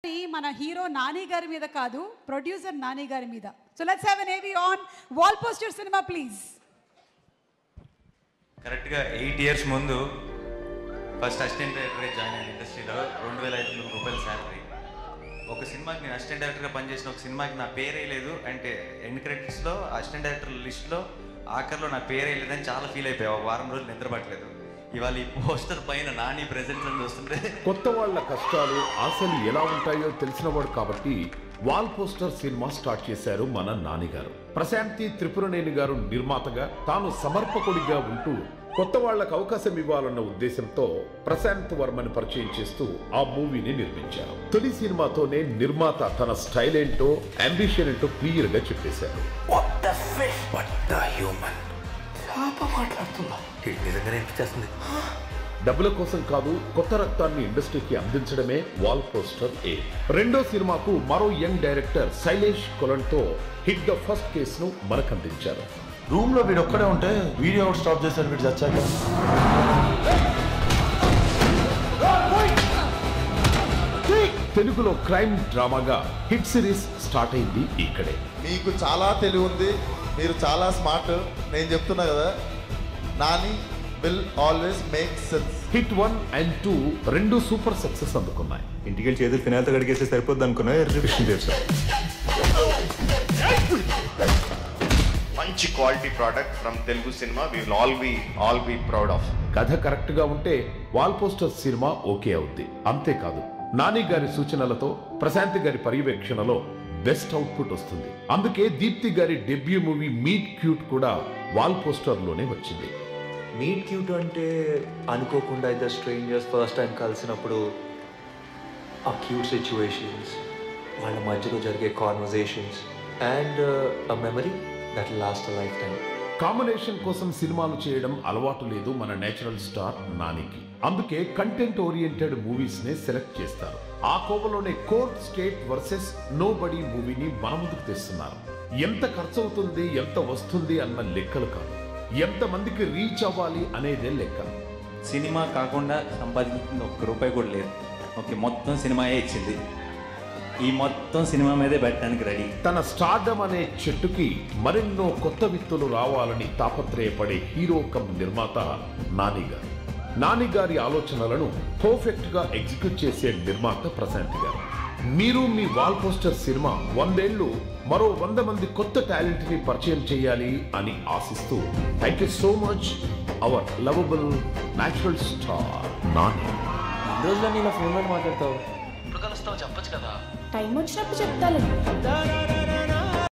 మన హీరో నాని గారి మీద కాదు, ప్రొడ్యూసర్ నాని గారి మీద. సో లెట్స్ హావ్ ఎన్ ఏవి on wall poster cinema please. కరెక్ట్గా 8 years ముందు ఫస్ట్ అసిస్టెంట్ డైరెక్టర్గా జాయిన్ అయిన ఇండస్ట్రీలో 2500 రూపాయల శాలరీ. ఒక సినిమాకి నేను అసిస్టెంట్ డైరెక్టర్గా పనిచేసిన ఒక సినిమాకి నా పేరే లేదు అంటే ఎండ్ క్రెడిట్స్లో అసిస్టెంట్ డైరెక్టర్ లిస్ట్లో ఆఖరిలో నా పేరే లేదని చాలా ఫీల్ అయిపోయావు. ఒక వారం రోజులు నిద్రపట్టలేదు. ఇవాళ ఈ పోస్టర్ పైన నాని ప్రెజెన్స్ అని చూస్తుంటే కొత్త వాళ్ళ కష్టాలు ఆశలు ఎలా ఉంటాయో తెలిసినవాడు కాబట్టి వాల్ పోస్టర్ సినిమా స్టార్ట్ చేశారు మన నాని గారు. ప్రశాంతి త్రిపురనేని గారు నిర్మాతగా, తాను సమర్పకుడిగా ఉంటూ కొత్త వాళ్లకు అవకాశం ఇవ్వాలన్న ఉద్దేశంతో ప్రశాంత్ వర్మని పరిచయం చేస్తూ ఆ మూవీని నిర్మించారు. తొలి సినిమాతోనే నిర్మాత తన స్టైల్ ఏంటో, అంబిషన్ ఏంటో క్లియర్ గా చెప్పేశారు. డబ్బుల కోసం కాదు, కొత్త రక్తాన్ని ఇండస్ట్రీకి అందించడమే వాల్ పోస్టర్ ఏ. రెండో సినిమాకు మరో యంగ్ డైరెక్టర్ శైలేష్ కొలన్తో హిట్ ద ఫస్ట్ కేసును మనకందించారు. రూమ్ లో వీడు ఒక్కడే ఉంటే వీడియో అవుట్ స్టాప్ చేశారు. వీడు చచ్చాక తెలుగులో క్రైమ్ డ్రామాగా హిట్ సిరీస్ స్టార్ట్ అయింది ఇక్కడే. మీకు చాలా తెలివి ఉంది, మీరు చాలా స్మార్ట్. నేను చెప్తున్నా కదా, Nani will always make sense. Hit 1 and 2 రెండు సూపర్ సక్సెస్ అందుకున్నాయి. ఇంటికి వెళ్ళి చేతులు ఫినాల్తో గడిగేస్తే సరిపోద్ది అనుకున్నా. మంచి quality product from Telugu cinema we will all be proud of. కథ కరెక్ట్ గా ఉంటే వాల్ పోస్టర్ సినిమా ఓకే అవుద్ది. అంతేకాదు, నాని గారి సూచనలతో, ప్రశాంత్ గారి పర్యవేక్షణలో బెస్ట్ అవుట్పుట్ వస్తుంది. అందుకే దీప్తి గారి డెబ్యూ మూవీ మీట్ క్యూట్ కూడా వాల్ పోస్టర్ లోనే వచ్చింది. మీట్ క్యూట్ అంటే అనుకోకుండా ఇద్దరు స్ట్రేంజర్స్ ఫస్ట్ టైం కలిసినప్పుడు ఆ క్యూట్ సిచ్యువేషన్స్, వాళ్ళ మధ్యలో జరిగే conversations and a memory that last a life time. Combination కోసం సినిమాలు చేయడం అలవాటు లేదు మన నేచురల్ స్టార్ నానికి. అందుకే కంటెంట్ ఓరియంటెడ్ మూవీస్ నే సెలెక్ట్ చేస్తారు. ఆ కోవలోనే court state versus nobody మూవీని మన ముందుకు తెస్తున్నారు. ఎంత ఖర్చు అవుతుంది, ఎంత వస్తుంది అన్న లెక్కలు కాదు, ఎంత మందికి రీచ్ అవ్వాలి అనేదే లెక్క. సినిమా కాకుండా సంపాదించింది ₹1 కూడా లేదు. ఓకే, మొత్తం సినిమాయే ఇచ్చింది. ఈ మొత్తం సినిమా మీదే పెట్టడానికి రెడీ. తన స్టార్డమ్ అనే చెట్టుకి మరెన్నో కొత్త విత్తులు రావాలని తాపత్రయపడే హీరో కమ్ నిర్మాత నాని గారు. నాని గారి ఆలోచనలను పర్ఫెక్ట్ గా ఎగ్జిక్యూట్ చేసే నిర్మాత ప్రశాంత్ గారు. మీరు మీ వాల్ పోస్టర్ సినిమా 100 ఏళ్లు మరో 100 మంది కొత్త టాలెంట్ ని పరిచయం చేయాలి అని ఆశిస్తూ thank you so much our lovable natural star Nani. రోజులో నేను ఫోన్లో మాట్లాడతావు, ఇప్పుడు కలుస్తావు చెప్పొచ్చు కదా. టైం వచ్చినప్పుడు చెప్తాను.